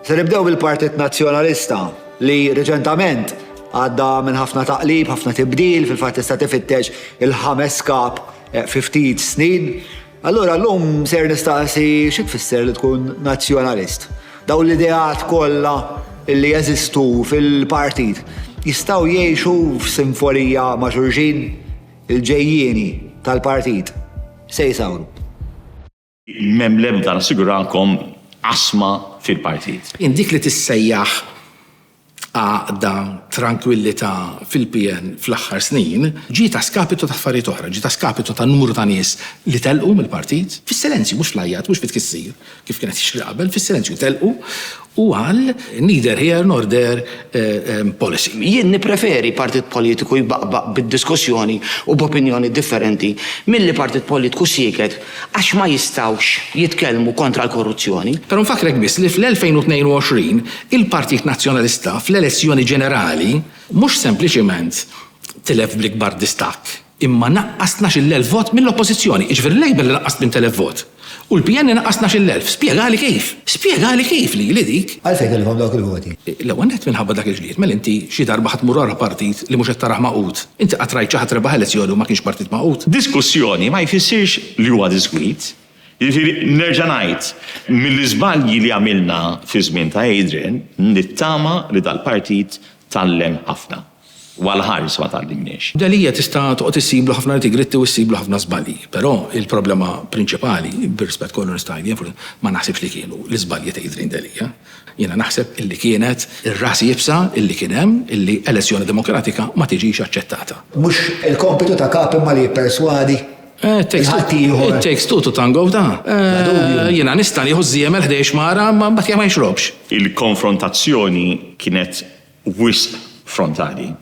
Se nibdew bil-Partit Nazzjonalista li reċentament għadda minn ħafna taqlib, ħafna tibdil, fil-fatt tista' tifittex il-5 kap 50 snin. Allura llum ser nistaqsi xi tfisser li tkun nazzjonalist. Daw l-ideat kollha li jeżistu fil-partit jistgħu jgħixu f'sinfonija ma' xulxin il-ġejjieni tal-partit. Se jsawru. M'hemm l-ebda nassigurakom asma fil-partit. Dik li tissejjaħ għaqda, tranquillità fil-PN fl-aħħar snin, ġiet skapitu ta' affarijiet oħra, ġiet skapitu ta' numru ta' nies li telqu mill-partit, fis-silenzju, mhux fl-ajjat, mhux fit-tkissir, kif kienet jixri qabel, fis-silenzju telqu u għal neither here nor there policy. Jien nippreferi partit politiku jbaqbaq bid-diskussjoni u b'opinjoni differenti milli partit politiku sieket għax ma jistawx jitkellmu kontra l-korruzzjoni. Però nfakrek biss li fl-2022 il-Partit Nazzjonalista fl-elezzjoni ġenerali mhux sempliċement tilef bl-ikbar distakk, imma naqqas 12,000 vot mill-oppożizzjoni, jiġifieri l-Label li naqqas 8,000 vot. U l-PN naqqas 12,000. Spjegali kif? Spjegali kif li dik? Għalfejn kellhom dawk il-voti. L-ewwel nett minħabba dak il-ġlied, mela inti xi darba ħadd mur wara partit li mhux qed taraħ maqut. Inti qatt rajt xi ħadd rebaħ elezzjoni u ma kienx partit maqut. Diskussjoni ma jfissirx li huwa diskwit. Jiġifieri nerġa' ngħid mill-iżballji li għamilna fi żmien ta' Adrian nittama li dal-partit tallem ħafna. U għal-ħar ma tallimniex. Dalija tista' toqgħod issiblu ħafna integritti u issiblu ħafna żbalji, però il-problema prinċipali bir-rispett kollu nistajjien ma naħsibx li kienu l-iżbalji ta' Adrian Dalija. Jiena naħseb illi kienet ir-ras jibsa illi kien hemm illi elezzjoni demokratika ma tiġix aċċettata. Mhux il-kompitu ta' kap imma li jipperswadi. It takes two to tango ta'. Jiena nista' nieħu żiem il-11 mara ma mbagħad ma jixrobx. Il-konfrontazzjoni kienet wisq frontali.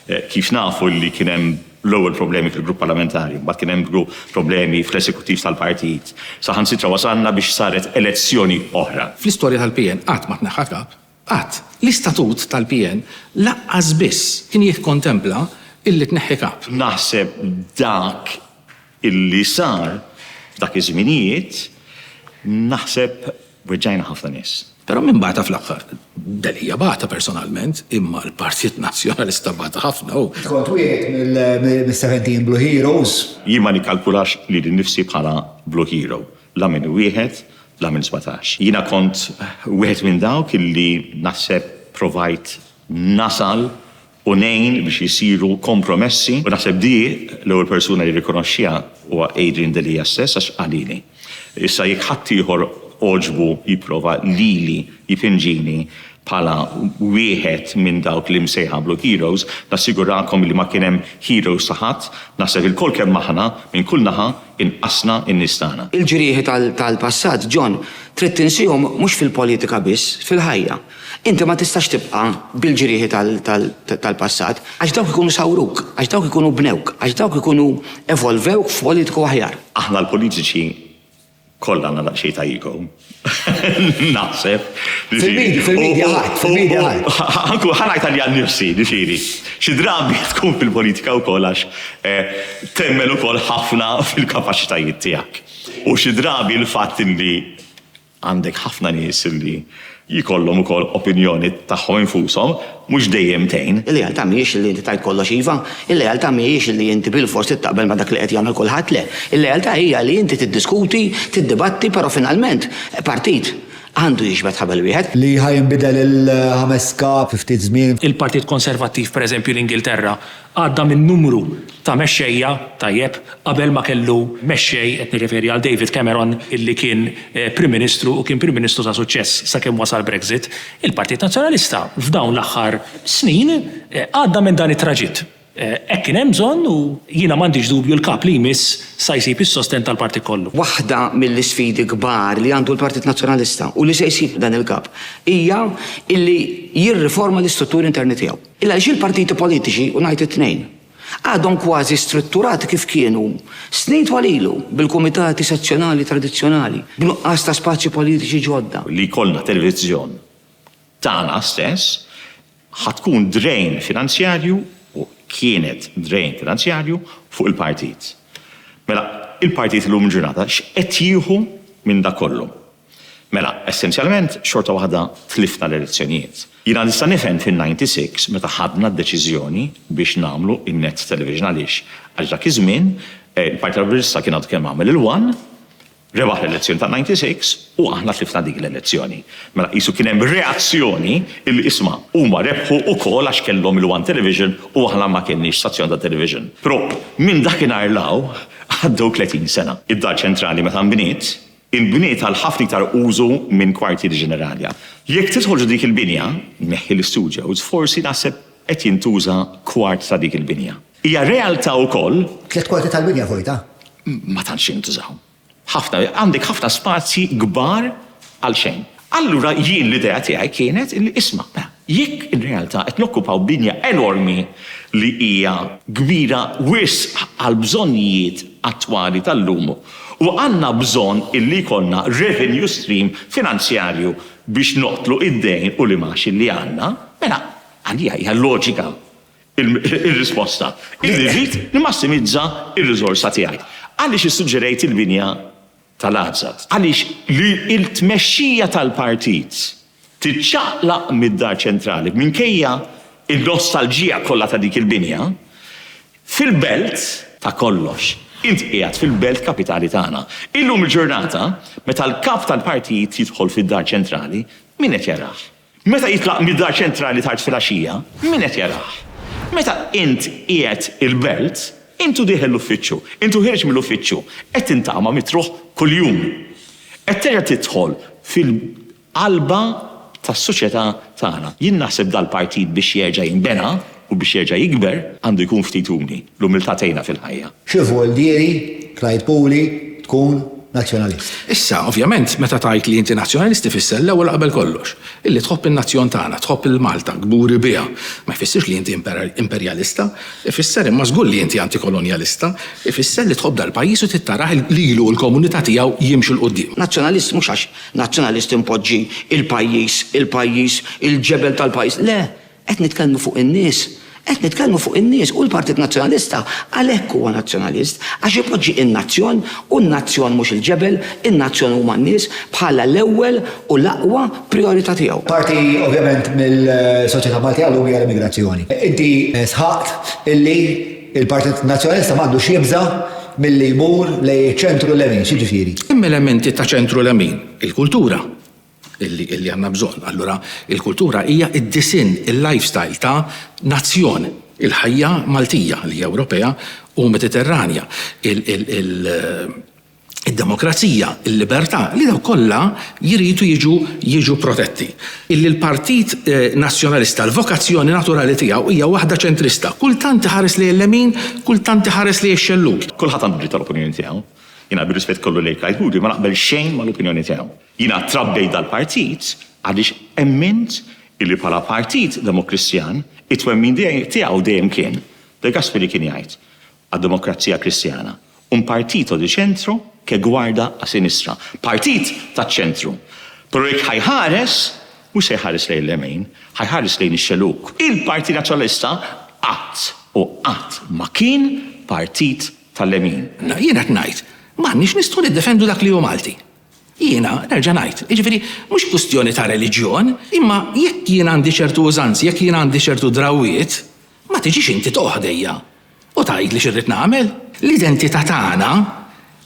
Kif nafu li kien hemm l-ewwel problemi fil-grupp parlamentari, mbagħad kien hemm problemi fl-eżekuttiv tal-partit. Saħansitra wasalna biex saret elezzjoni oħra. Fl-istorja tal-PN qatt ma tneħħa kap. Qatt. L-istatut tal-PN laqqas biss kien jikkontempla illi tneħħi kap. Naħseb dak illi sar dak iż-żminijiet naħseb weġġajna ħafna nies. Però min bata fl-aħħar, Dalija bata personalment, imma l-Partit Nazzjonalista bata ħafna. Kont wieħed mill-17 Blue Heroes. Jien ma nikkalkulax li nifsi bħala Blue Hero. La minn wieħed, la minn 17. Jiena kont wieħed minn dawk illi naħseb provajt nasal u nejn biex jisiru kompromessi. U naħseb di l-ewwel persuna li rikonoxxija huwa Adrian Dalija stess għax għalini. Issa jekk ħadd ieħor oġbu jipprova lili jipinġini bħala wieħed minn dawk li msejħa Blue Heroes, nassigurakom li ma kien hemm heroes saħat, naħseb il-kol kemm aħna minn kull naħa inqasna in-nistana. Il-ġrieħi tal-passat, John, trid tinsihom mhux fil-politika biss, fil-ħajja. Inti ma tistax tibqa' bil-ġrieħi tal-passat għax dawk ikunu sawruk, għax dawk ikunu bnewk, għax dawk ikunu evolvewk f'politiku aħjar. Aħna l-politiċi kollha għandna daqsxejn ta' ego. Naħseb. Fil-medja ħadd. Anku ħanajt għalli għal-nifsi, ġifieri. Xi drabi tkun fil-politika wkoll għax temmel ukoll ħafna fil-kapaċitajiet tiegħek. U xi drabi l-fatt li għandek ħafna nies li jikollhom ukoll opinjoni tagħhom infushom mhux dejjem tgħin. Il-realtà mhijiex li inti tajt kollox iva, il-realtà mhijiex li inti bil-forsi taqbel ma dak li qed jagħmel kulħadd le. Il-realtà hija li inti tiddiskuti, tiddibatti, però finalment partit għandu jiġbed ħabel wieħed. Li ħajinbidel il-5 kap ftit żmien. Il-Partit Konservattiv, pereżempju l-Ingilterra, għadda minn numru ta' mexxejja tajjeb qabel ma kellu mexxej qed nirreferi għal David Cameron illi kien Prim Ministru u kien Prim Ministru ta' suċċess sakemm wasal Brexit. Il-Partit Nazzjonalista f'dawn l-aħħar snin għadda minn dan it-traġitt. Hekk kien hemm bżonn u jiena m'għandix dubju l-kap li jmiss sa jsib is-sosten tal-partit kollu. Waħda mill-isfidi kbar li għandu l-Partit Nazzjonalista u li se jsib dan il-kap hija illi jirriforma l-istrutturi interni tiegħu. Illa għaliex il-partiti politiċi u ngħid it-tnejn għadhom kważi strutturati kif kienu snin twalilu bil-kumitati sezzjonali tradizzjonali, b'nuqqas ta' spazji politiċi ġodda. Li jkollna televiżjon tagħna stess ħatkun drejn finanzjarju u kienet drejn finanzjarju fuq il-partit. Mela, il-partit l-lum ġurnata x'qed jieħu minn dak kollu. Mela, essenzjalment, xorta waħda tlifna l-elezzjonijiet. Jina nista' nifhem fin-96 meta ħadna d-deċiżjoni biex nagħmlu in-net television għaliex dak iż-żmien il-Partit Nazzjonalista kien għadu kemm għamel il-1, rebaħ l-elezzjoni ta' 96 u aħna tlifna dik l-elezzjoni. Mela qisu kien hemm reazzjoni illi isma' huma rebħu wkoll għax kellhom il-1 television u aħna ma kienniex stazzjon ta' television. Però minn dakinhar law għaddew 30 sena. Id-dar ċentrali meta nbniet, il-bniet għal ħafna iktar użu minn kwartieri ġenerali. Jekk tidħolġu dik il-binja, neħħi l-studios, forsi naħseb qed jintuża kwart ta' dik il-binja. Hija realtà wkoll. 3 kwarti tal-binja vojta. Ma tantx jintużaw. Għandek ħafna spazji kbar għal xejn. Allura jien l-idea tiegħi kienet li isma' jekk in-realtà qed nokkupaw binja enormi li hija kbira wisq għal bżonnijiet attwali tal-lum u għandna bżonn illi jkollna revenue stream finanzjarju biex noqtlu id-dejn u l-imax li għandna, mela għalija hija loġika il-risposta. Irrid nimassimizza il-riżorsa tiegħi. Għaliex issuġġerejt il-binja tal-Azzat? Għaliex li il-tmexxija tal-partit tiċċaqlaq mid-dar ċentrali minkejja il-nostalġija kollha ta' dik il-binja fil-belt ta' kollox. Inti qiegħed fil-belt kapitali tagħna. Illum il-ġurnata, meta l-kap tal-partit jidħol fid-dar ċentrali, min qed jarah? Meta jitlaq mid-dar ċentrali tard filgħaxija, min qed jarah? Meta int qiegħed il-belt, intu dieħel l-uffiċċju, intu ħirġ mill-uffiċċju, qed tintaqma mitruħ kuljum. Qed terġa' tidħol fil-qalba tas-soċjetà tagħna. Jien naħseb dal-partit biex jerġa' jinbena u biex jerġa' jikber għandu jkun ftit umni, l-umiltà tgħinha fil-ħajja. Xifu l-dieri, Clyde Puli, tkun nazzjonalist. Issa, ovvjament, meta tajt li inti nazzjonalisti fisser l-ewwel qabel kollox. Illi tħobb in-nazzjon tagħna, tħobb il-Malta, gburi biha. Ma jfissirx li inti imperjalista, ifisser imma żgur li inti antikolonjalista, ifisser li tħobb dal-pajjiż u tittaraħ lilu l-komunità tiegħu jimxu l-qudiem. Nazzjonalist mhux għax nazzjonalist impoġġi il-pajjiż, il-ġebel tal-pajjiż. Le, qed nitkellmu fuq in-nies. Qed nitkellmu fuq in-nies u l-Partit Nazzjonalista għalhekk huwa nazzjonalist għax ipoġġi in-nazzjon u n-nazzjon mhux il-ġebel, in-nazzjon huma n-nies bħala l-ewwel u l-aqwa priorità tiegħu. Parti ovvjament mill-soċjetà Maltija l hija l-immigrazzjoni. Inti sħaqt illi il-Partit Nazzjonalista m'għandux jibża milli jmur lejn ċentru lemin, x'jiġifieri? Hemm elementi ta' ċentru lemin, il-kultura. Illi għanna bżon. Allura, il-kultura hija id-disin, il-lifestyle ta' nazzjon, il-ħajja Maltija li hija Ewropea u Mediterranja, il-demokrazija, il-libertà li daw kollha jiridu jiġu protetti. Il-Partit Nazzjonalista, l-vokazzjoni naturali tiegħu hija waħda ċentrista. Kultant ħares li l-lemin, kultant ħares li x-xelluk. Kulħadd għandu dritt tal-opinjoni tiegħu. Jiena bir-rispett kollu lejn Clyde Puli ma naqbel xejn mal-opinjoni tiegħu. Jiena trabbej dal-partit għaliex emmint illi bħala partit demokristjan it-twemmin tiegħu dejjem kien. De Gasperi kien jgħid għad-demokrazija kristjana. Un partito di ċentru che guarda a sinistra. Partit ta' ċentru. Però jekk ħajħares, mhux se jħares lejn l-lemin, ħajħares lejn ix-xeluk. Il-Partit Nazzjonalista qatt ma kien partit tal-lemin. Jiena qed ngħid, m'għandniex nistgħu niddefendu dak li hu Malti. Jiena nerġa' ngħid, jiġifieri mhux kwistjoni ta' reliġjon, imma jekk jien għandi ċertu użanzi, jekk jien għandi ċertu drawwiet, ma tiġix inti toħdejja u tgħid li xirrid nagħmel. L-identità tagħna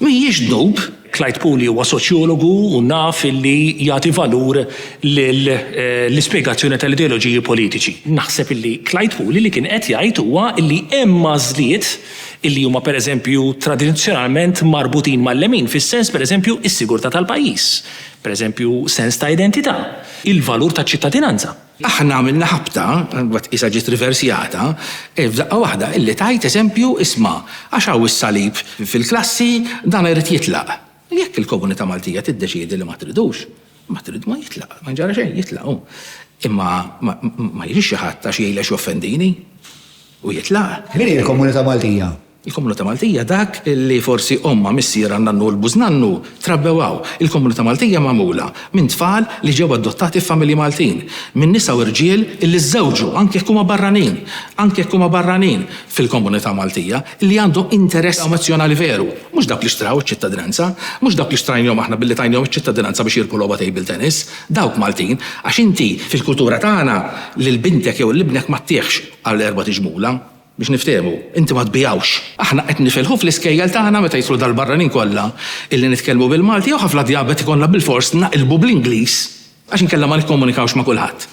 mhijiex dnub. Clyde Puli huwa soċjologu u naf illi jagħti valur l-ispjegazzjoni tal-ideoloġiji politiċi. Naħseb illi Clyde Puli li kien qed jgħid huwa illi hemm mażliet illi huma pereżempju tradizzjonalment marbutin mal-lemin fis-sens pereżempju is-sigurtà tal-pajjiż, pereżempju sens ta' identità, il-valur taċ-ċittadinanza. Aħna għamilna ħabta, għat isa ġiet riversjata, f'daqqa waħda illi tajt eżempju isma' għax hawn is-salib fil-klassi dan irid jitlaq. Jekk il-komunità Maltija tiddeċiedi li ma tridux, ma jitlaq, ma ġara xejn jitlaq. Imma ma jiġix xi ħadd għax jgħidex joffendini u jitlaq. Min hi l-komunità Maltija? Il-komunità Maltija dak li forsi omma missiera nannu l-bużnannu trabbewaw. Il-komunità Maltija magħmula minn tfal li ġew adottati f'familji Maltin, minn nisa u rġiel li żżewġu anke jekk huma barranin fil-komunità Maltija li għandhom interess emozjonali veru. Mhux dak li xtraw iċ-ċittadinanza, mhux dak li xtrajnhom aħna billi tajnhom iċ-ċittadinanza biex jirpu logħba table tennis, dawk Maltin, għax inti fil-kultura tagħna lil bintek jew l-ibnek ma ttieħx għal erba' tiġmula. Biex niftehmu, inti ma tbijawx. Aħna qed nifilħu fl-iskejjel tagħna meta jitlu dal-barranin kollha illi nitkellmu bil-Malti jew ħafna djabet ikollna bil-fors naqilbu bl-Ingliż għax inkella ma nikkomunikawx ma' kulħadd.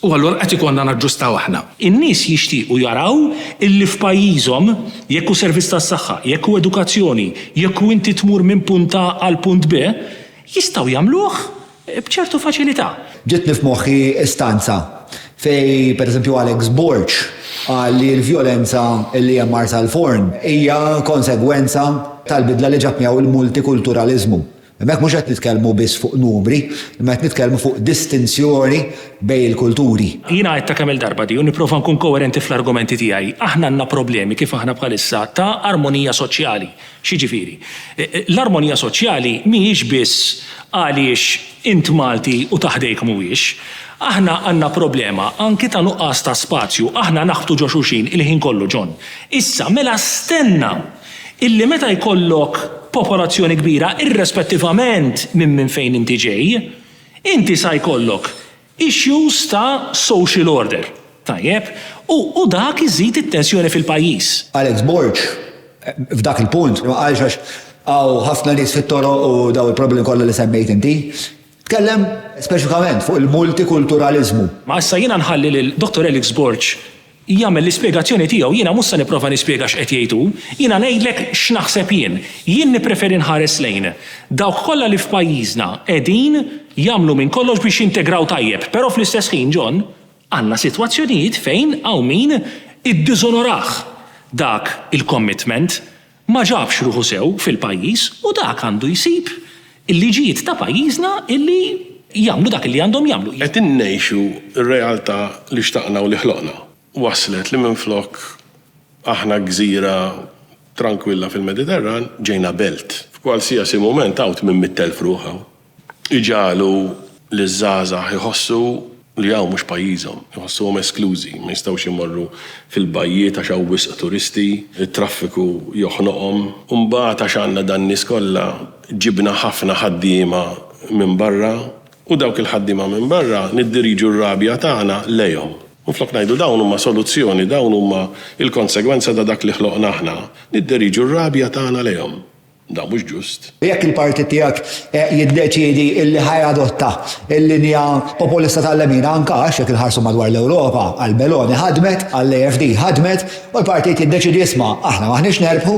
U allura qed ikollna naġġustaw aħna. In-nies jixtiequ jaraw illi f'pajjiżhom jekk hu servizz tas-saħħa, jekk hu edukazzjoni, jekk hu inti tmur minn punt A għal punt B, jistgħu jagħmluh b'ċertu faċilità. Ġitni f'moħħi istanza fej pereżempju Alex Borch qal li l-vjolenza li hemm marsa l-forn hija konsegwenza tal-bidla li ġab miegħu il-multikulturaliżmu. Hemmhekk mhux qed nitkellmu biss fuq numri, imma qed nitkellmu fuq distinzjoni bejn il-kulturi. Jiena qed ta' kemm il-darba di u nipprova nkun koerenti fl-argumenti tiegħi. Aħna għandna problemi kif aħna bħalissa ta' armonija soċjali. X'jiġifieri? L-armonija soċjali mhijiex biss għaliex int Malti u taħdejk mhuwiex. Aħna għandna problema anki ta' nuqqas ta' spazju, aħna naħbtu ġo xulxin il-ħin kollu ġon. Issa mela stenna illi meta jkollok popolazzjoni kbira irrespettivament minn fejn inti ġej, inti sa jkollok issues ta' social order. Tajjeb, u dak iżid it-tensjoni fil-pajjiż. Alex Borch f'dak il-punt ma qalx għax hawn ħafna nies fit-toro u daw il-problemi kollha li semmejt inti. Tkellem speċifikament fuq il-multikulturalizmu. Ma issa jiena nħalli lil Dr. Alex Borch jagħmel l-ispjegazzjoni tiegħu, jiena mhux se nipprova nispjega x'qed jgħidu, jiena ngħidlek x'naħseb jien. Jien nippreferi nħares lejn dawk kollha li f'pajjiżna qegħdin jagħmlu minn kollox biex jintegraw tajjeb, però fl-istess ħin John għandna sitwazzjonijiet fejn hawn min iddiżonorah dak il-commitment ma ġabx ruħu sew fil-pajjiż u dak għandu jsib il-liġijiet ta' pajjiżna illi jagħmlu dak li għandhom jagħmlu. Qed innejxu r-realtà li xtaqna u li ħloqna. Waslet li minflok aħna gżira tranquilla fil-Mediterran ġejna belt. F'kwalsiasi mument għawt minn 100,000 ruħa. Iġalu li żgħażagħ iħossu li hawn mhux pajjiżhom, iħossuhom esklużi, ma jistgħux imorru fil-bajjiet għax hawn wisq turisti, it-traffiku joħnoqhom. U mbagħad għax għandna dan nies kollha ġibna ħafna ħaddiema minn barra u dawk il-ħaddiema minn barra niddiriġu r-rabja tagħna lejhom. U flok ngħidu dawn huma soluzzjoni, dawn huma il-konsegwenza ta' dak li ħloqna aħna, niddiriġu r-rabja tagħna lejhom. Da mhux ġust. Jekk il-partit tiegħek jiddeċiedi illi ħajadotta il-linja populista tal-lemin anke għax jekk il-ħarsu madwar l-Ewropa għall-Meloni ħadmet, għall-AFD ħadmet, u l-partit jiddeċiedi isma' aħna maħniex nerbħu,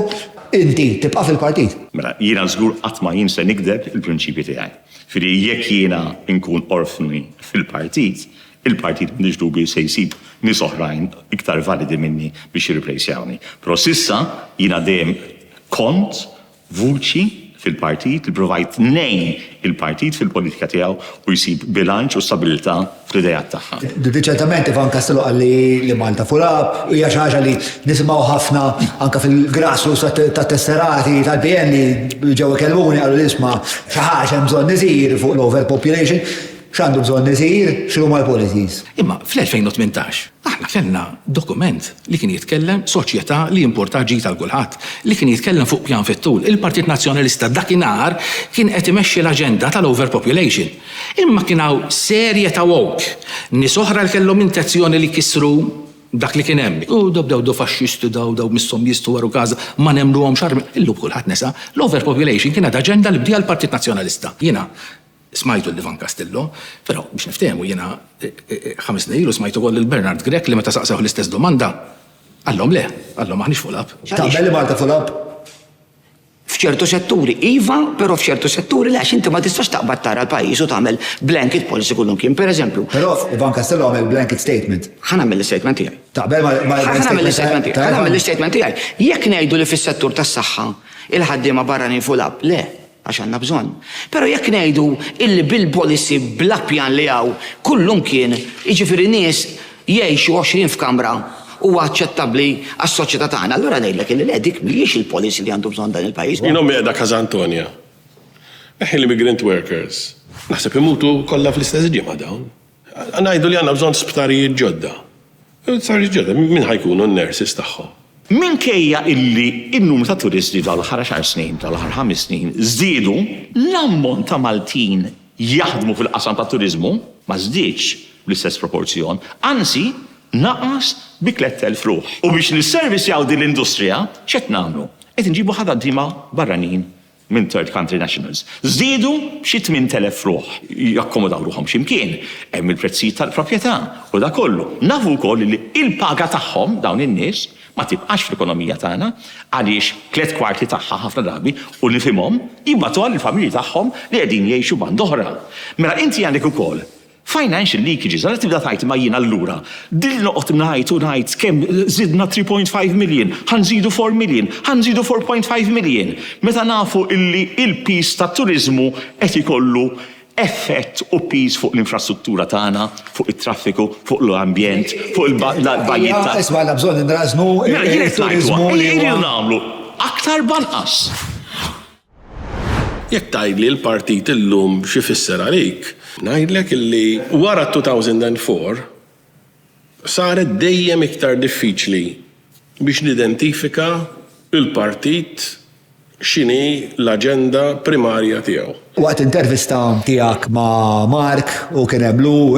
inti tibqa' fil-partit. Mela, jiena żgur qatt ma jien se nikdeb il-prinċipji tiegħi. Firri jekk jiena nkun orfni fil-partit, il-partit m'għandix dubi se jsib nies oħrajn iktar validi minni biex jirriplejsjawni. Però sissa jiena dejjem kont vuċi fil-partit li provajt nejn il-partit fil-politika tiegħu u jsib bilanċ u stabilità fl-idejat tagħha. Riċentement Ivan Castello qal li Malta fulab, hija xi ħaġa li nisimgħu ħafna anke fil-grassroots tat-tesserati tal-PN li ġew ikellmuni qalu li isma' xi ħaġa hemm bżonn niżir fuq l-overpopulation. X'għandu bżonn isir, x'huma l-policies. Imma fl-2018 aħna kellna dokument li kien jitkellem soċjetà li importa ġid għal kulħadd, li kien jitkellem fuq pjan fit-tul. Il-Partit Nazzjonalista dakinhar kien qed imexxi l-aġenda tal-overpopulation. Imma kien hawn serje ta' woke, nies oħra li kellhom intenzjoni li kisru dak li kien hemm. U daw faxxisti daw missom jistu waru każa ma nemmluhom xarm. Illum kulħadd nesa l-overpopulation kienet aġenda li bdija l-Partit Nazzjonalista. Jiena smajtu l-Ivan Castello, però biex niftehmu jiena 5 snin ilu smajtu wkoll il-Bernard Grek li meta saqsew l-istess domanda. Għallhom le, għallhom aħniex fulab. Taqbel li Malta fulab? F'ċertu setturi iva, però f'ċertu setturi għax inti ma tistax taqbad tara l-pajjiż u tagħmel blanket policy kullum kien, pereżempju. Però Ivan Castello għamel blanket statement. Ħanamel l-statement tiegħi. Taqbel Ħanamel l-statement tiegħi. Jekk ngħidu li fis-settur tas-saħħa il-ħaddiema barranin fulab, le. Għax għandna bżonn. Però jekk ngħidu illi bil-policy bla pjan li hawn kullum kien, jiġifieri nies jgħixu 20 f'kamra huwa aċċettabbli għas-soċjetà tagħna. Allura ngħidlek li le dik mhijiex il-policy li għandu bżonn dan il-pajjiż. Jinhom qiegħda Kazantonja. L-immigrant workers. Naħseb imutu kollha fl-istess ġimgħa dawn. Ngħidu li għandna bżonn sptarijiet ġodda. Sptarijiet ġodda, min ħajkunu n-nurses tagħhom? Minkejja illi il-numru ta' turisti tal-aħħar 10 snin, tal-aħħar 5 snin, żdiedu l-ammont ta' Maltin jaħdmu fil-qasam ta' turizmu ma żdiedx bl-istess proporzjon, anzi naqas bi 3,000 ruħ. U biex nisservisjaw din l-industrija, x'qed nagħmlu? Qed inġibu ħaddiema barranin minn third country nationals. Żdiedu xi 8,000 ruħ jakkomodaw ruħhom x'imkien. Hemm il-prezzijiet tal-proprjetà u da kollu. Nafu wkoll li il-paga tagħhom dawn in-nies ma tibqax fl-ekonomija tagħna għaliex 3/4 tagħha ħafna drabi u nifhimhom jibbatu għall-familji tagħhom li qegħdin jgħixu band oħra. Mela inti għandek ukoll financial leakages, għal tibda tajt ma jien allura. Dil noqgħod ngħid kemm żidna 3.5 million, ħanżidu 4 million, ħanżidu 4.5 million. Meta nafu illi il-pis tat-turiżmu qed ikollu effett u pis fuq l-infrastruttura tagħna, fuq it-traffiku, fuq l-ambjent, fuq il-bajjiet ta' Isma' għandna bżonn inrażnu il-turiżmu li nagħmlu aktar banqas. Jekk tgħidli l-partit illum xi fisser għalik, ngħidlek illi wara 2004 saret dejjem iktar diffiċli biex nidentifika il-partit x'inhi l-aġenda primarja tiegħu. Waqt intervista tiegħek ma' Mark u kien hemm Lu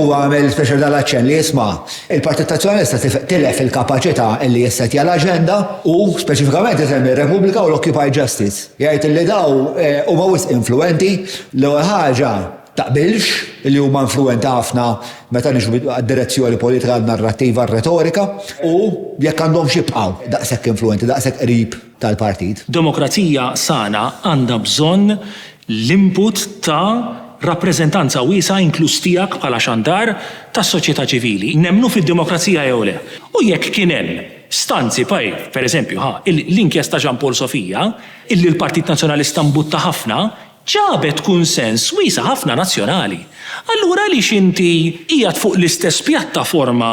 għamel speċjal dal-aċċenn li jisma' il-Partit Nazzjonalista tilef il-kapaċità li jissetja l-aġenda u speċifikament isemmi r-Repubblika u l-Occupied Justice. Jgħid li daw huma wisq influenti l-ewwel ħaġa taqbilx li huma influenti ħafna meta niġu għad-direzzjoni politika, narrattiva, retorika u jekk għandhom xibqgħu daqshekk influenti, daqshekk qrib tal-partit. Demokrazija sana għandha bżonn l-input ta' rappreżentanza wiesa inkluż tiegħek bħala xandar tas-soċjetà ċivili. Nemmnu fid-demokrazija jew le. U jekk kien hemm stanzi pereżempju l-inkjesta Jean Paul Sofija illi l-Partit Nazzjonalista mbutta ħafna ġabet kunsens wiesa ħafna nazzjonali. Allura li xinti qiegħed fuq l-istess pjattaforma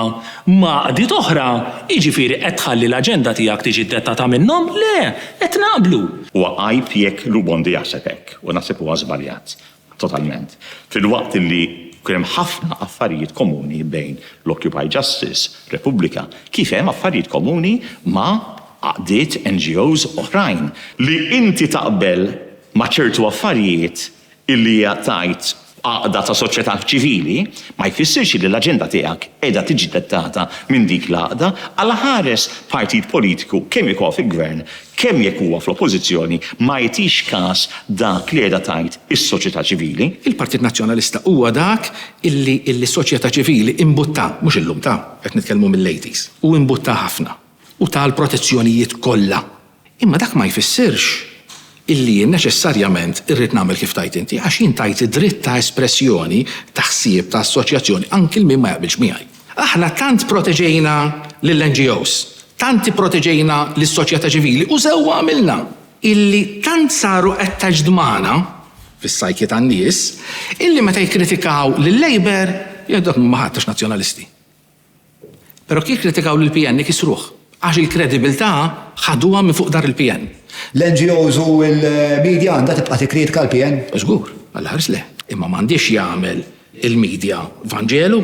ma' qdiet oħra, jiġifieri qed tħalli l-aġenda tiegħek tiġi dettata minnhom? Le, qed naqblu. Huwa għajb jekk Lubondi jaħseb hekk u naħseb huwa żbaljat totalment. Fil-waqt li kien hemm ħafna affarijiet komuni bejn l-Occupied Justice, Repubblika, kif hemm affarijiet komuni ma' għaqdiet NGOs oħrajn li inti taqbel ma' ċertu affarijiet illi tajt għaqda ta' soċjetà ċivili ma jfissirx li l-aġenda tiegħek qiegħda tiġi dettata minn dik l-għaqda għal ħares partit politiku kemm jekk huwa fil-gvern, kemm jekk huwa fl-oppożizzjoni ma jtix każ dak li qiegħda tajt is-soċjetà ċivili. Il-Partit Nazzjonalista huwa dak illi s-soċjetà ċivili imbutta, mhux illum qed nitkellmu mill-80s, u imbutta ħafna u tal-protezzjonijiet kollha. Imma dak ma jfissirx illi neċessarjament irrid nagħmel kif tajt inti, għax jien tajt id-dritt ta' espressjoni ta' ħsieb ta' assoċjazzjoni anke min ma jaqbilx miegħi. Aħna tant proteġejna lill-NGOs, tant proteġejna lis-soċjetà ċivili u sewwa għamilna illi tant saru qed taġdmana fis-sajki tan-nies illi meta jikkritikaw lill-Labor jgħidu ma ħadx nazzjonalisti. Però kif kritikaw lill-PN kisruh għax il-kredibilità ħaduha minn fuq dar il-PN. L-NGOs u l-medja għandha tibqa' tikkritika l-PN? Żgur, għall-ħares le, imma m'għandix jagħmel il-medja Vanġelu.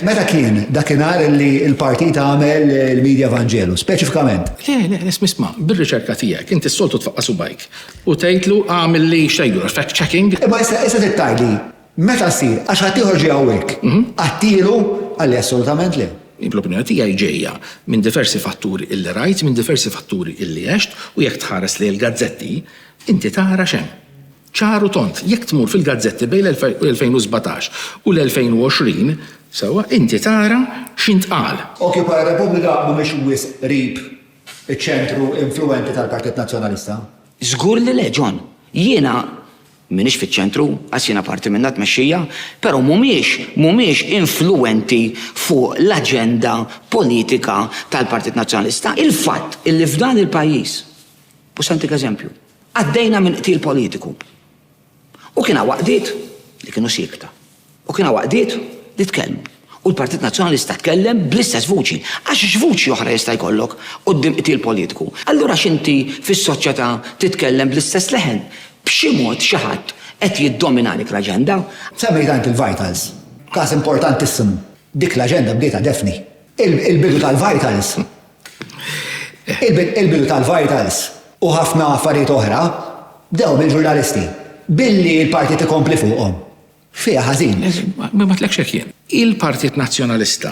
Meta kien dakinhar li l-partit għamel il-medja Vanġelu, speċifikament? Le, nisma' bir-riċerka tiegħek inti s-soltu tfaqqa subajk u tgħidlu għamel li xejdu fact checking. Imma issa tittajli, meta ssir għax ħadd ieħor hawnhekk, għattielu għalli assolutament le. L-opinjoni tiegħi ġejja minn diversi fatturi illi rajt, minn diversi fatturi illi għext u jekk tħares li l-gazzetti, inti tara xem. ċaru tont, jekk tmur fil-gazzetti bejn l-2017 u l-2020, sewa inti tara x'intqal. Occupy Repubblika mhumiex wis rib iċ-ċentru influenti tal-Partit Nazzjonalista? Żgur li le, John. Jiena minix fiċ-ċentru, għas jiena parti minna tmexxija, però mhumiex influenti fuq l-aġenda politika tal-Partit Nazzjonalista. Il-fatt illi f'dan il-pajjiż, pusantik eżempju, għaddejna minn qtil politiku. U kien waqdiet li kienu sikta. U kien waqdiet li tkellmu. U l-Partit Nazzjonalista tkellem bl-istess vuċi. Għax x'vuċi oħra jista' jkollok quddiem qtil politiku. Allura x'inti fis-soċjetà titkellem bl-istess leħen. B'xi mod xi ħadd qed jiddominalik l-aġenda. Semmejt anke il-Vitals. Każ importantissimu. Dik l-aġenda bdieta defni. Il-bidu tal-Vitals. Il-bidu tal-Vitals u ħafna affarijiet oħra bdew bil-ġurnalisti. Billi l-partit ikompli fuqhom. Fiha ħażin. Ma tlekx hekk jien. Il-Partit Nazzjonalista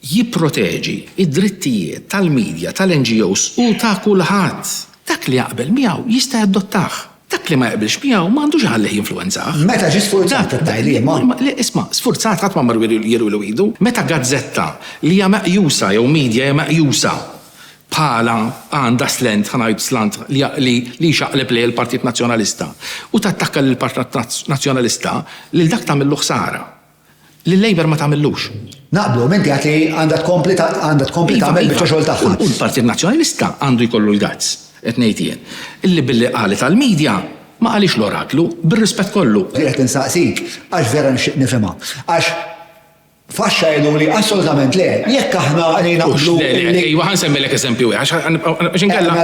jipproteġi id-drittijiet tal-medja, tal-NGOs u ta' kulħadd. Dak li jaqbel miegħu jista' jadottah. Dak li ma jaqbilx miegħu m'għandux ħallih jinfluwenzah. Meta ġi sfurzat it-tajlim. Isma' sfurzat ħadd ma marru jirwilu idu. Meta gazzetta li hija meqjusa jew medja hija meqjusa bħala għandha slant ħanajt slant li xaqleb li l-Partit Nazzjonalista u tattakka l-Partit Nazzjonalista lil dak tagħmillu ħsara. Lil-Labor ma tagħmillux. Naqblu, menti għat li għandha tkompli tagħmel biċċa xogħol tagħha. U l-Partit Nazzjonalista għandu jkollu l-gazz, qed ngħid jien. Illi billi qalet għall-medja ma qalix l-oraklu bir-rispett kollu. Qed insaqsik għax vera nixtieq nifhimha. Għax faxxa jgħidu li assolutament le, jekk aħna li naqblu. Ejwa ħan semmilek eżempju għax inkella.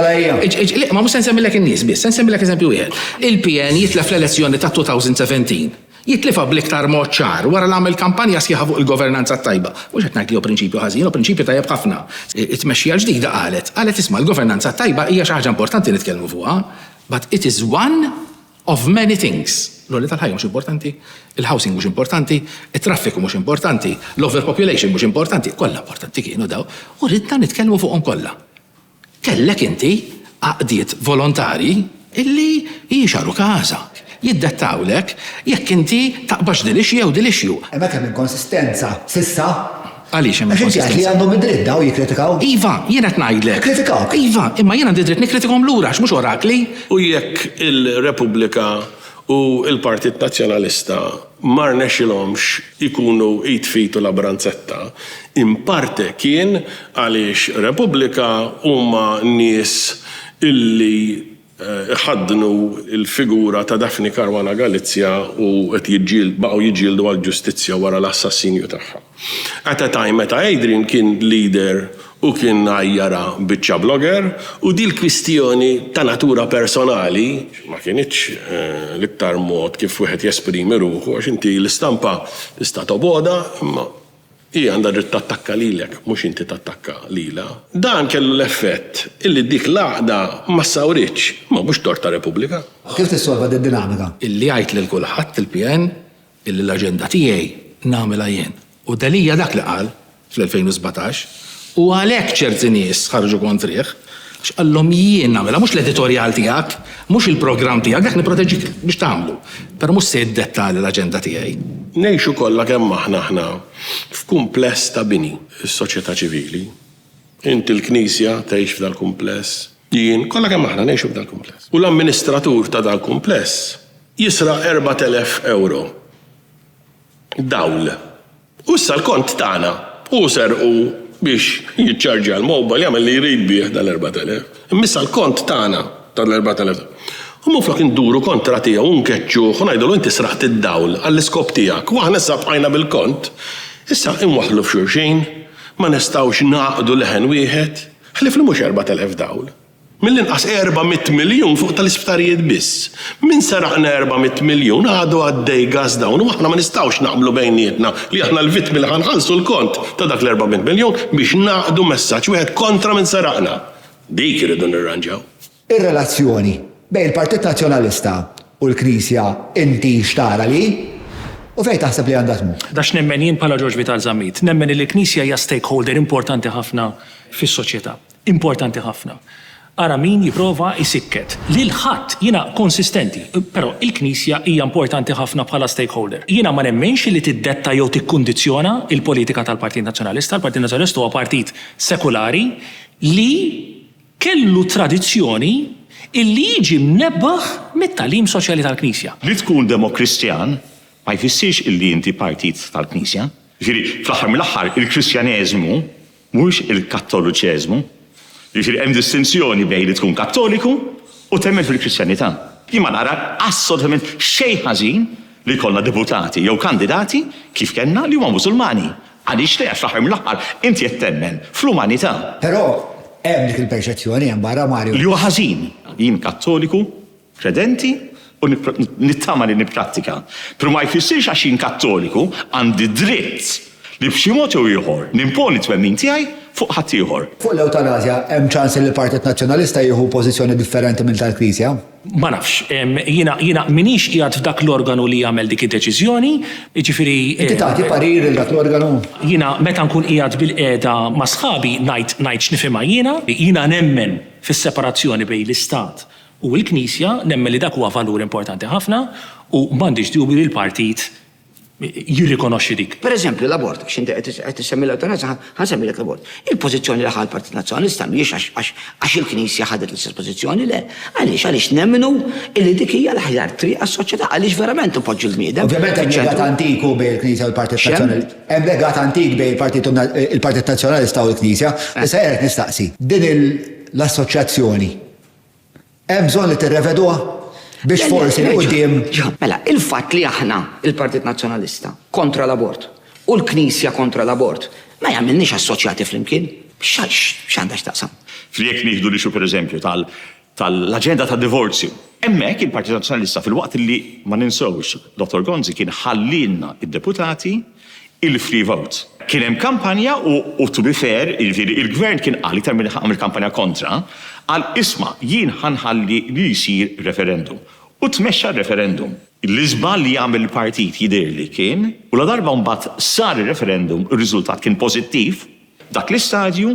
Ma mhux se nsemmilek in-nies biss, se nsemmilek eżempju wieħed. Il-PN jitlef l-elezzjoni ta' 2017. Jitlifa bl-iktar mod ċar wara l-għamil kampanja sħiħa fuq il-governanza tajba. Mhux qed ngħid li hu prinċipju ħażin, hu prinċipju tajjeb ħafna. It-tmexxija ġdida qalet isma' l-governanza tajba hija xi ħaġa importanti nitkellmu fuqha, but it is one of many things. L-għolli tal-ħajja mhux importanti, il-housing mhux importanti, it-traffiku mhux importanti, l-overpopulation mhux importanti, kollha importanti kienu daw, u ridna nitkellmu fuqhom kollha. Kellek inti għaqdiet volontari illi jixaru każa. Jiddettawlek jekk inti taqbax dil-ixju jew dil-ixju. Imma kemm inkonsistenza sissa. Għaliex hemm Għax inti għad li għandhom id-dritt daw jikkritikaw. Iva, jiena qed ngħidlek. Kritikawk. Iva, imma jiena għandi dritt nikkritikahom lura x'mhux orakli. U jekk il-Repubblika u il-Partit Nazzjonalista ma rnexxilhomx ikunu 8 feet u labranzetta, imparte kien għaliex Repubblika huma nies illi ħadnu il-figura ta' Daphne Caruana Galizia u qed baqgħu jiġġieldu għall-ġustizzja wara l-assassinju tagħha. At a time meta Adrian kien leader u kien għajjara biċċa blogger u di l-kwistjoni ta' natura personali ma kienitx l-iktar mod kif wieħed jesprimi ruħu għax inti l-istampa tista' toboda imma hija għandha dritt tattakka lilek, mhux inti tattakka lilha. Dan kellu l-effett illi dik l-għaqda ma ssawritx, ma mhux tort ta' Repubblika. Kif tissolva d-dinamika? Illi għajt lil kulħadd il-PN illi l-aġenda tiegħi nagħmilha jien. U dalija dak li qal fl-2017 u għalhekk ċerti nies ħarġu kontrih x'qallhom jien nagħmilha mhux l-editorjal tiegħek, mhux il-programm tiegħek, dak nipproteġik biex tagħmlu. Per mhux se jiddettali l-aġenda tiegħi. Ngħixu kollha kemm aħna f'kumpless ta' bini, is-soċjetà ċivili. Inti l-Knisja tgħix f'dal-kumpless. Jien kollha kemm aħna ngħixu f'dal-kumpless. U l-amministratur ta' dal-kumpless jisra 4,000 euro. Dawl. U issa l-kont tagħna u serqu biex jiċċarġa l-mobile jagħmel li jrid bih dal-4,000. Immissa l-kont tagħna tal-4,000. U muflok induru kontra tiegħu u nkeċċu u ngħidulu inti sraħt id-dawl għall-iskop tiegħek. U aħna issa bqajna bil-kont. Issa imwaħlu f'xulxin, ma nistgħux naqdu leħen wieħed, ħliflu mhux 4,000 dawl. Mill-inqas 400 miljun fuq tal-isptarijiet biss. Min saraqna 400 miljun għadu għaddej gas dawn u aħna ma nistgħux naqblu bejnietna li aħna l-vittmi li ħanħallsu l-kont ta' dak l-400 miljun biex naqdu messaġġ wieħed kontra min saraqna. Dik iridu nirranġaw. Ir-relazzjoni bejn il-Partit Nazzjonalista u l-Knisja inti xtara li u fejn taħseb li għandha tmur. Dax nemmen jien bħala Ġorġ Vital Żammit, nemmen li l-Knisja hija stakeholder importanti ħafna fis-soċjetà. Importanti ħafna. Ara min jipprova jsikket. Lil ħadd jiena konsistenti, però il-Knisja hija importanti ħafna bħala stakeholder. Jiena ma nemmenx li tiddetta jew tikkundizzjona il-politika tal-Partit Nazzjonalista. Il-Partit Nazzjonalista huwa partit sekulari li kellu tradizzjoni illi jiġi mnebbaħ mit-tagħlim soċjali tal-Knisja. Li tkun demokristjan ma jfissirx illi inti partit tal-Knisja. Ġifieri fl-aħħar mill-aħħar il-Kristjaneżmu mhux il-Kattoliċeżmu. Ġifieri hemm distinzjoni bejn li tkun Kattoliku u temmen fil-Kristjanità. Jien ma nara assolutament xejn ħażin li jkollna deputati jew kandidati kif kellna li huma Musulmani. Għaliex li għax fl-aħħar mill-aħħar inti qed temmen fl-umanità. Però hemm dik il-perċezzjoni hemm barra Mario. Li huwa ħażin. Jien Kattoliku, kredenti u nittama li nipprattika. Però ma jfissirx għax jien Kattoliku għandi dritt li b'xi mod jew ieħor nimponi twemmin tiegħi fuq ħadd ieħor. Fuq l-eutanasja hemm ċans li l-Partit Nazzjonalista jieħu pożizzjoni differenti minn tal-Knisja? Ma nafx, jiena minix qiegħed f'dak l-organu li jagħmel dik id-deċiżjoni, jiġifieri. Inti tagħti parir il dak l-organu? Jiena meta nkun qiegħed bil-qiegħda ma' sħabi ngħid x'nifhimha jiena nemmen fis-separazzjoni bejn l-Istat u l-Knisja, nemmen li dak huwa valur importanti ħafna u m'għandix dubju li l-partit jirrikonoxxi dik. Per eżempju, l-abort, x'inti qed tissemmi l-eutanasja, ħansemmilek l-abort. Il-pożizzjoni li ħal il-Partit Nazzjonalista mhijiex għax il-Knisja ħadet l-istess pożizzjoni, le. Għaliex nemmenu li dik hija l-aħjar triq għas-soċjetà, għaliex verament ipoġġu l-bniedem. Ovvjament hemm legat antiku bejn il-Knisja u l-Partit Nazzjonalista. Hemm legat antik bejn il-Partit Nazzjonalista u l-Knisja. Issa qed nistaqsi. Din l-assoċjazzjoni hemm bżonn li tirrevedуha? Biex forsi qudiem. Mela, il-fatt li aħna il-Partit Nazzjonalista kontra l-abort u l-Knisja kontra l-abort ma jagħmilniex assoċjati flimkien. X'għandha x'taqsam? Jekk nieħdu li pereżempju tal-aġenda tad-divorzju. Hemmhekk il-Partit Nazzjonalista fil-waqt li ma ninsewx Dr. Gonzi kien ħallilna id-deputati il-free vote. Kien hemm kampanja u to be fair, il-gvern kien qal iktar minn ħaqam il-kampanja kontra, għal isma' jien ħanħalli li jsir referendum. U tmexxa referendum. L-iżballji jagħmel il-partit jidhirli kien, u la darba mbagħad sar ir-referendum, ir-riżultat kien pożittiv, dak l-istadju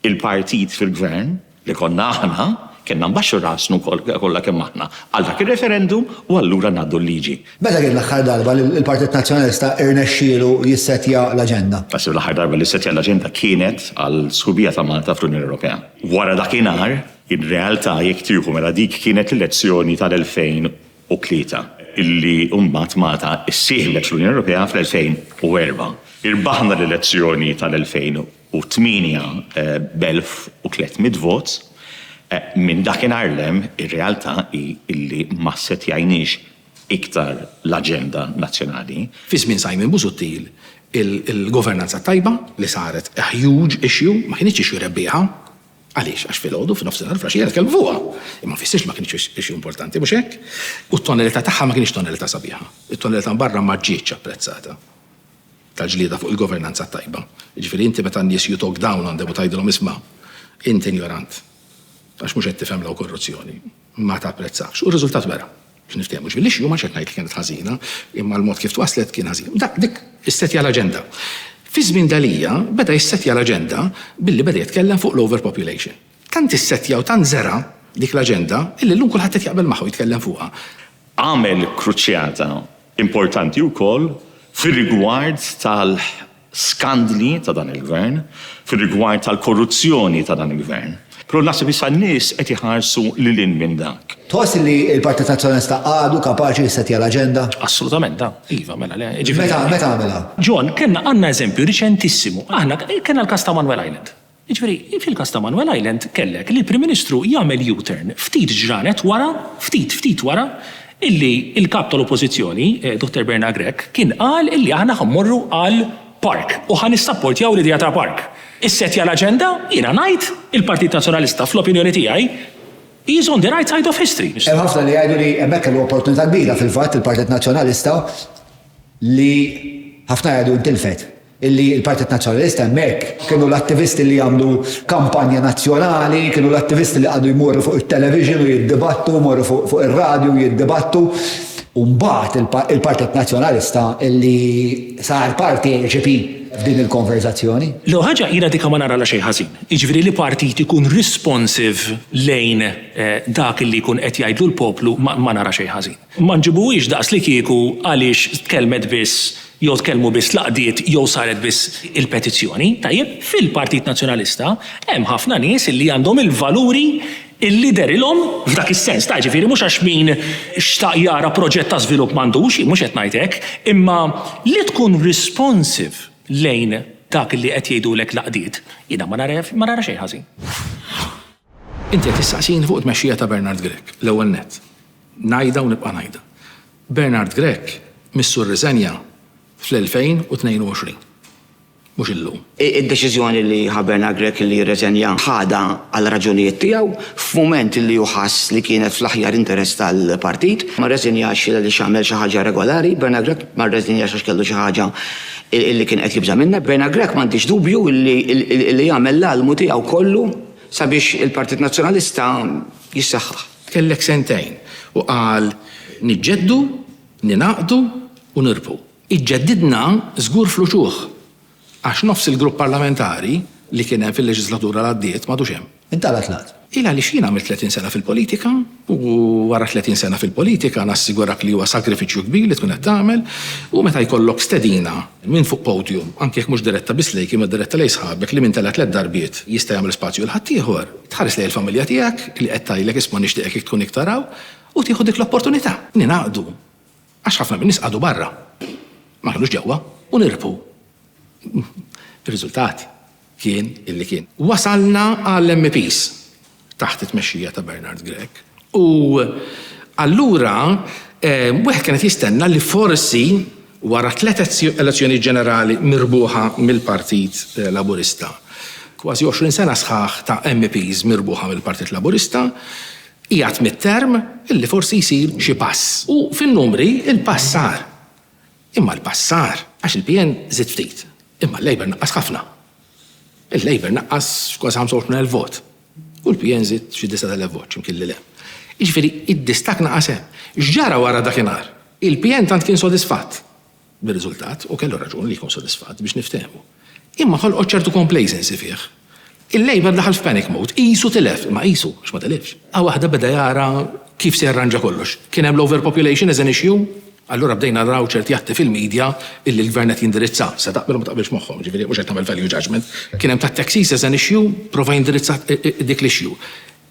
il-partit fil-gvern li konna aħna kienna mbaxxu rasnu kollha kemm aħna għal dak ir-referendum u allura ngħaddu l-liġi. Meta kien l-aħħar darba li l-Partit Nazzjonalista irnexxielu jissettja l-aġenda? Għasib l-aħħar darba li jissettja l-aġenda kienet għal sħubija ta' Malta fl-Unjoni Ewropea. Wara dakinhar, in-realtà jekk tieħu mela dik kienet l-elezzjoni tal-2003 illi mbagħad Malta issieħbet fl-Unjoni Ewropea fl-2004. Irbaħna l-elezzjoni tal-2008 b'1300 vot. Minn dakinhar lem ir-realtà illi ma setjajniex iktar l-aġenda nazzjonali. Fi żmien Simon Busuttil il-governanza tajba li saret a huge issue ma kienx issue rebbieħa. Għaliex għax fil-għodu f'nofsinhar flaxija tkellmu fuqha. Imma fissirx ma kienx issue importanti mhux hekk. U t-tonalità tagħha ma kienx tonalità sabiħa. It-tonalità barra ma ġietx apprezzata tal-ġlieda fuq il-governanza tajba. Jiġifieri inti meta n-nies you talk down on them u tgħidilhom isma' inti ignorant. Għax mhux qed tifhem law korruzzjoni, ma tapprezzax. U r-riżultat wera. X'niftehmu ġvillix ju ma xed ngħid li kienet ħażina, imma l-mod kif twaslet kien ħażin. Dik issetja l-aġenda. Fi żmien dalija beda jissetja l-aġenda billi beda jitkellem fuq l-overpopulation. Tant issettja u tant żera dik l-aġenda illi llum kulħadd qed jaqbel magħha jitkellem fuqha. Għamel kruċjata importanti wkoll fir-rigward tal-skandli ta' dan il-gvern, fir-rigward tal-korruzzjoni ta' dan il-gvern. Pro naħseb issa n-nies qed iħarsu lil minn dak. Tħoss li l-Partit Nazzjonalista għadu kapaċi jissetja l-aġenda? Assolutament, da. Iva, mela. Meta għamilha? John, għandna eżempju riċentissimu. Aħna kellna l-każ ta' Manuel Island. Jiġifieri, fil-każ ta' Manuel Island kellek li l-Prim Ministru jagħmel U-turn ftit ġranet wara, ftit wara, illi il-kap tal-Oppożizzjoni, Dr. Bernard Grek, kien qal illi aħna ħammorru għal park u ħanissapportjaw l-idea ta' park. Issetja l-aġenda, jiena ngħid il-Partit Nazzjonalista fl-opinjoni tiegħi is on the right side of history. Hemm ħafna li jgħidu li hemmhekk kellu opportunità kbira fil-fatt il-Partit Nazzjonalista li ħafna jgħidu ntilfet. Illi il-Partit Nazzjonalista hemmhekk kienu l-attivisti li jagħmlu kampanja nazzjonali, kienu l-attivisti li għadu jmorru fuq it-television u jiddibattu, jmorru fuq ir-radju u jiddibattu. U mbagħad il-Partit Nazzjonalista illi sar parti RCP f'din il-konverzazzjoni. Lo ħaġa jiena dik ma nara la xejn ħażin. Jiġifieri li partit ikun responsive lejn dak li jkun qed jgħidlu l-poplu ma nara xejn ħażin. Ma nġibuhiex daqs li kieku għaliex tkellmet biss jew tkellmu biss laqdiet jew saret biss il-petizzjoni. Tajjeb, fil-Partit Nazzjonalista hemm ħafna nies li għandhom il-valuri illi derilhom f'dak is-sens ta' ġifieri mhux għax min xtaq jara proġett ta' żvilupp m'għandux, mhux qed ngħid hekk, imma li tkun responsive lejn dak li qed jgħidulek laqdiet, jiena ma nara xejn ħażin. Inti qed tistaqsini fuq it-tmexxija ta' Bernard Grek, l-ewwel nett. Ngħidha u nibqa' ngħidha. Bernard Grek missu r-riżenja fl-2022. Mhux illum. Id-deċiżjoni li ħaberna Grek li jirreżenja ħada għal raġunijiet tiegħu f'mument li juħass li kienet fl-aħjar interess tal-partit, ma rreżenjax li x'għamel xi ħaġa regolari, Berna Grek ma rreżenjax għax kellu xi ħaġa li kien qed jibża minnha. Berna Grek m'għandix dubju li jagħmel l-almu tiegħu kollu sabiex il-Partit Nazzjonalista jissaħħaħ. Kellek sentejn u qal niġġeddu, ninaqdu u nirpu. Iġġeddidna żgur fluċuħ. Għax nofs il-grupp parlamentari li kien hemm fil-leġislatura l-għaddiet m'għadux hemm. Intalat lat. Ila li xina għamil 30 sena fil-politika u wara 30 sena fil-politika nassigurak li huwa sakrifiċċju kbir li tkun qed tagħmel u meta jkollok stedina minn fuq podium, anke jekk mhux diretta bislejk imma diretta lejn sħabek li minn tliet darbiet jista' jagħmel spazju l ħaddieħor, tħares lejn il-familja tiegħek li qed tgħidlek isma' nixtieqek jekk tkun iktaraw u tieħu dik l-opportunità. Ninaqdu. Għax ħafna minn nies qagħdu barra. Ma kinux ġewwa u nirpu. Ir-riżultat kien illi kien. Wasalna għall-MPs taħt it-tmexxija ta' Bernard Grek. U allura wieħed kienet jistenna li forsi wara 3 elezzjoni ġenerali mirbuħa mill-Partit Laburista, kważi 20 sena sħaħ ta' MPs mirbuħa mill-Partit Laburista, qiegħed mid-term illi forsi jsir xi pass. U fin-numri il-pass sar. Imma l-pass sar għax il-PN żied ftit. Imma l-Labor naqqas ħafna. Il-Labor naqqas kważi 25,000 vot. U l-PN żied xi 9,000 vot x'imkien li hemm. Jiġifieri id-distak naqas hemm. X'ġara wara dakinhar? Il-PN tant kien sodisfatt bir-riżultat u kellu raġun li jkun sodisfatt biex niftehmu. Imma ħolqot ċertu complacency fih. Il-Labor daħal f'panic mode, qisu tilef, ma qisu x'ma telefx. Waħda beda jara kif se jarranġa kollox. Kien hemm l-overpopulation as an issue. Allura bdejna naraw ċerti jatti fil-medja illi l-gvern qed jindirizza. Se taqbel ma taqbilx magħhom, ġifieri mhux qed nagħmel value judgment. Kien hemm tat-taxis as an issue, prova jindirizza dik l-issue.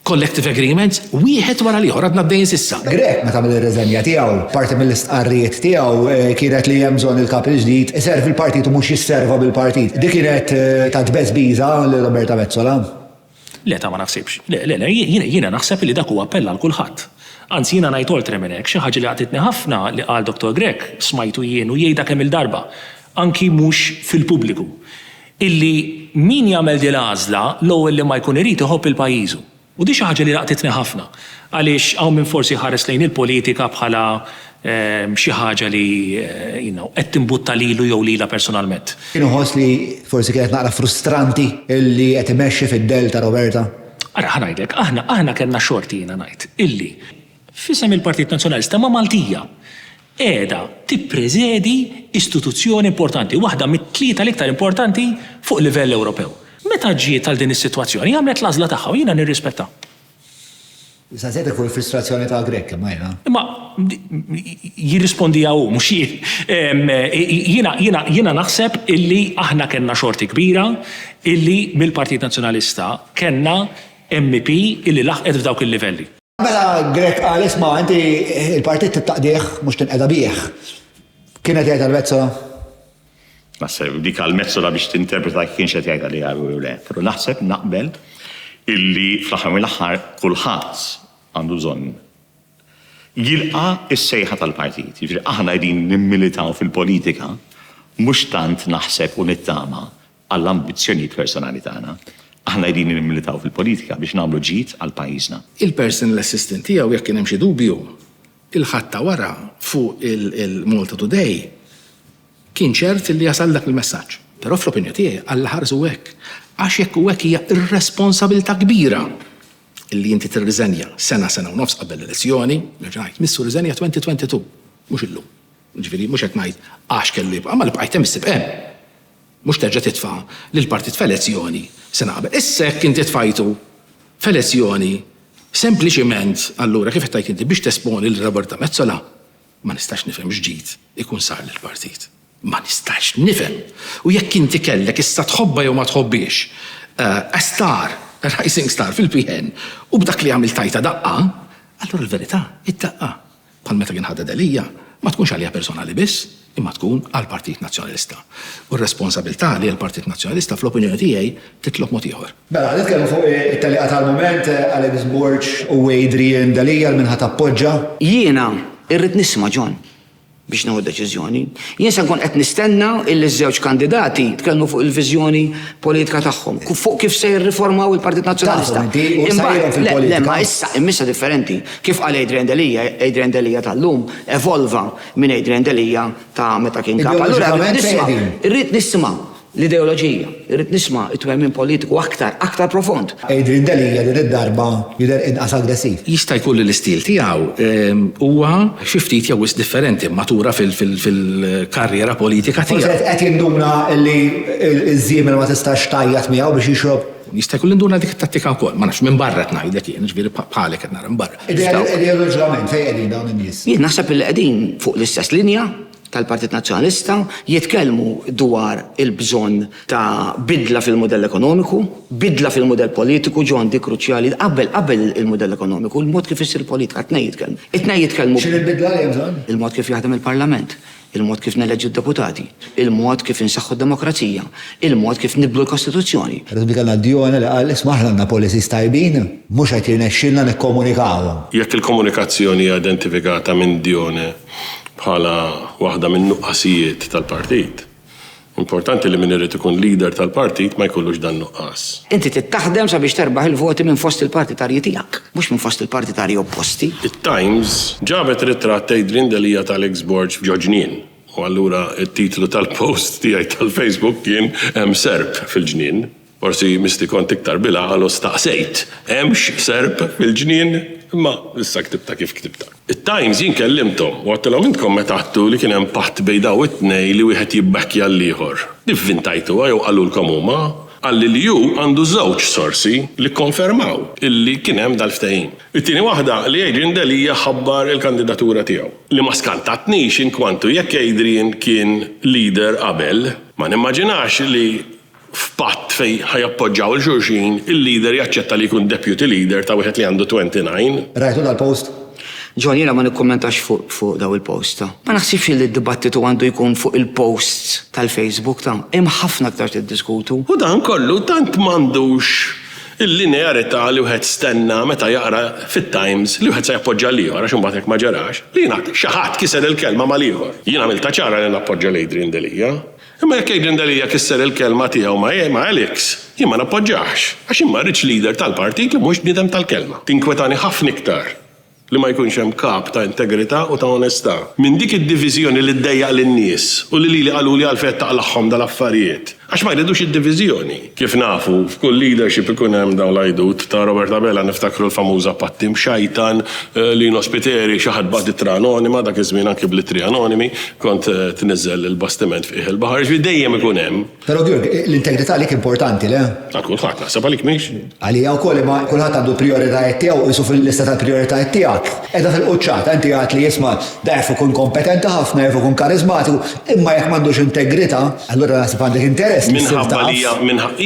Collective agreements, wieħed wara l-ieħor għadna bdejn sissa. Grek meta mill-irreżenja tiegħu, parti mill-istqarrijiet tiegħu kienet li hemm bżonn il-kap il-ġdid iservi l-partit u mhux jisserva bil-partit. Dik kienet ta' tbeżbiża li Roberta Mezzola. Le ta' ma naħsibx. Le, jiena naħseb li dak huwa appell għal kulħadd. Anzi, jiena ngħid oltre minn hekk xi ħaġa li għatitni ħafna li qal Dr. Grek smajtu jien u jgħidha kemm il-darba, anki mhux fil-pubbliku. Illi min jagħmel din l-għażla l-ewwel li ma jkun irid iħobb il-pajjiżu. U di xi ħaġa li laqtitni ħafna. Għaliex hawn minn forsi ħares lejn il-politika bħala xi ħaġa li qed timbutta lilu jew lilha personalment. Kienu ħoss li forsi kienet naqra frustranti illi qed imexxi fid-del ta' Roberta. Ara ħanajdlek, aħna kellna xorti jiena ngħid illi fisem il-Partit Nazzjonalista ma' Maltija qiegħda tippreżedi istituzzjoni importanti, waħda mit-tlieta l-iktar importanti fuq livell Ewropew. Meta ġiet għal din is-sitwazzjoni għamlet l-għażla tagħha u jiena nirrispetta. Issa żejtek fuq il-frustrazzjoni ta' Grek kemm majna. Imma jirrispondi għaw, mhux jiena naħseb illi aħna kellna xorti kbira illi mill-Partit Nazzjonalista kellna MP illi laħqet f'dawk il-livelli. Mela Grek qal isma' inti il-partit tittaqdih mhux tinqeda bih. Kienet jgħid għal-Mezzola? Naħseb dik għal-Mezzola biex tinterpreta kien xed jgħidha li għal u le. Però naħseb naqbel illi fl-aħħar mill-aħħar kulħadd għandu bżonn jilqa' is-sejħa tal-partit. Jiġri aħna qegħdin nimmilitaw fil-politika mhux tant naħseb u nittama għall-ambizzjonijiet personali tagħna. Aħna qegħdin nimmilitaw fil-politika biex nagħmlu ġid għal pajjiżna. Il-personal assistant tiegħu jekk kien hemm xi dubju, il-ħatta wara fuq il-Malta Today kien ċert li jasal dak il-messaġġ. Però fl-opinju tiegħi għall-aħħar hekk. Għax jekk hekk hija irresponsabilità kbira illi inti tirriżenja sena u nofs qabel l-elezzjoni, ngħid missu riżenja 2022, mhux illum. Ġifieri mhux qed ngħid għax kellu jibqa' ma li bqajt hemm issib hemm. Mhux terġa' titfa' lill-partit f'elezzjoni sena qabel. Issa jekk inti tfajtu f'elezzjoni sempliċiment allura kif qed tgħid inti biex tesponi lil Roberta Mezzola, ma nistax nifhem x'ġid ikun sar lill-partit. Ma nistax nifhem. U jekk inti kellek issa tħobba jew ma tħobbiex rising star fil-PN u b'dak li għamil tajta daqqa, allura l-verità id-daqqa bħal meta kien ħadda dalija ma tkunx għalija personali biss, imma tkun għall-Partit Nazzjonalista. U r-responsabilità li għall-Partit Nazzjonalista fl-opinjoni tiegħi titlob mod ieħor. Mela, nitkellmu fuq it-taliqa tal-mument Alex Borg u Adrian Dalija minn ħadd appoġġa. Jiena irrid nisma' John. biex naħu deċiżjoni. Jien se nkun qed nistenna illi ż-żewġ kandidati tkellmu fuq il-viżjoni politika tagħhom, fuq kif se jirriformaw il-Partit Nazzjonalista. Le, ma issa immissa differenti. Kif qal Adrian Delija tal-lum evolva minn Adrian Delija ta' meta kien kap. Allura irrid nisma' l-ideoloġija, irrid nisma' it-twemmin politiku aktar profond. Adrian Delija din id-darba jidher inqas aggressiv. Jista' jkun li l-istil tiegħu huwa xi ftit jew differenti matura fil-karriera politika tiegħu. Qed jinduna li ż-żiemel ma tistax tajjat miegħu biex jixrob. Jista' jkun induna dik it-tattika wkoll, ma nafx minn barra qed ngħidlek jien, ġifieri bħalek qed nara minn barra. Ideoloġikament fejn qegħdin dawn in-nies? Jien naħseb li qegħdin fuq l-istess linja tal-Partit Nazzjonalista jitkellmu dwar il-bżonn ta' bidla fil-modell ekonomiku, bidla fil-modell politiku ġondi kruċjali qabel il-modell ekonomiku, il-mod kif issir politika tnej jitkellmu. It-tnej jitkellmu. X'in il-bidla li hemm bżonn? Il-mod kif jaħdem il-Parlament, il-mod kif neleġġu d-deputati, il-mod kif insaħħu d-demokrazija, il-mod kif niblu l-Kostituzzjoni. Rizbi kellna Diona li qal isma' aħna għandna policies tajbin, mhux qed jirnexxilna nikkomunikawhom. Jekk il-komunikazzjoni identifikata minn Dione bħala waħda minn nuqqasijiet tal-partit, importanti li min irid ikun leader tal-partit ma jkollux dan nuqqas. Inti tittaħdem sabiex terbaħ il-voti minn fost il-partitarji tiegħek, mhux minn fost il-partitarji opposti. It-Times ġabet ritratt Adrian Delija tal-ex-board f'ġoġnien. U allura it-titlu tal-post tiegħi tal-Facebook kien hemm serb fil-ġnien. Forsi misti kont iktar bila għalu staqsejt. Hemmx serb fil-ġnien, imma issa ktibta kif ktibta. It-Times jien kellimtom u għattilhom intkom meta għattu li kien hemm patt bejn daw it-tnej li wieħed jibbekkja l-ieħor. Divvintajtu jew qalulkom huma għalli li ju għandu żewġ sorsi li konfermaw illi kien hemm dal-ftehim. It-tieni waħda li Adrian Delija ħabbar il-kandidatura tiegħu. Li ma skantatnix inkwantu jekk Adrian kien leader qabel, ma nimmaġinax li f'patt fej ħajappoġġaw il-xulxin, il-leader jaċċetta li jkun deputy leader ta' wieħed li għandu 29. Rajtu dal-post? Ġon, jiena ma nikkommentax fuq daw il-post ta'. Ma naħsibx li d-dibattitu għandu jkun fuq il-post tal-Facebook ta'. Hemm ħafna aktar tiddiskutu. U dan kollu tant m'għandux il-linearità li wieħed stenna meta jaqra fit-Times li wieħed se jappoġġa l-ieħor għax imbagħad hekk ma ġarax. Li jingħad xi ħadd kiser il-kelma mal-ieħor. Jien għamilta ċara li nappoġġa l-Adrian Delija. Imma jekk Adrian Delija kisser il-kelma tiegħu ma' Alex, jien ma nappoġġax għax imma rridx leader tal-partit li mhux bniedem tal-kelma. Tinkwetani ħafna iktar li ma jkunx hemm kap ta' integrità u ta' onestà. Minn dik id-diviżjoni li ddejjaq lin-nies u li qalu li għalfejn taqlaħħom dal-affarijiet. Għax ma jridux id-diviżjoni. Kif nafu, f'kull leadership ikun hemm dawn l-għajdut ta' Robert Abela niftakru l-famuża Pattim Xajtan li nospiteri xi ħadd b'ittra anonima, dak iż-żmien anke bl-ittri anonimi, kont tniżżel il-bastiment fih il-baħar, dejjem ikun hemm. Però Gjurg, l-integrità lik importanti, le? Għal kulħadd naħseb għalik mhix. Għalija wkoll ma kulħadd għandu prijoritajiet tiegħu isu fil-lista tal-prijoritajiet tiegħek. Edha fil-quċċata, inti għat li jisma' def ikun kompetenti ħafna, def ikun karizmatiku, imma jekk m'għandux integrità, allura naħseb għandek interess. Minħabba li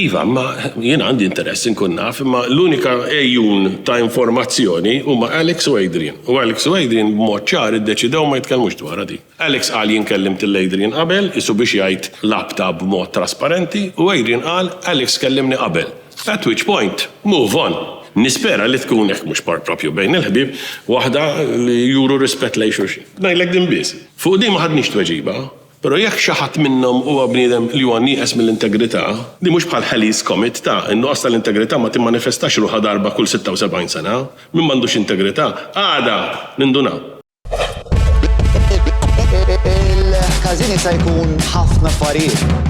iva, ma jien għandi interess inkun naf, imma l-unika ejjun ta' informazzjoni huma Alex u Adrian. U Alex u Adrian b'mod ċar iddeċidew ma jitkellmux dwar di. Alex qal jien kellimt il-Adrian qabel, isu biex jgħid labta b'mod trasparenti, u Adrian qal Alex kellimni qabel. At which point, move on. Nispera li tkun hekk mhux propju bejn il-ħbieb waħda li juru rispett lejn xulxin. Ngħidlek din biss. Fuq din ma ħadniex tweġiba, però jekk xi ħadd minnhom huwa bniedem li huwa nieqes mill-integrità, di mhux bħal ħelis commit ta' innuqqas tal-integrità ma timmanifestax ruħha darba kull 76 sena, min m'għandux integrità, għada nindunaw. Il-KAΖIN jista' jkun ħafna affarijiet.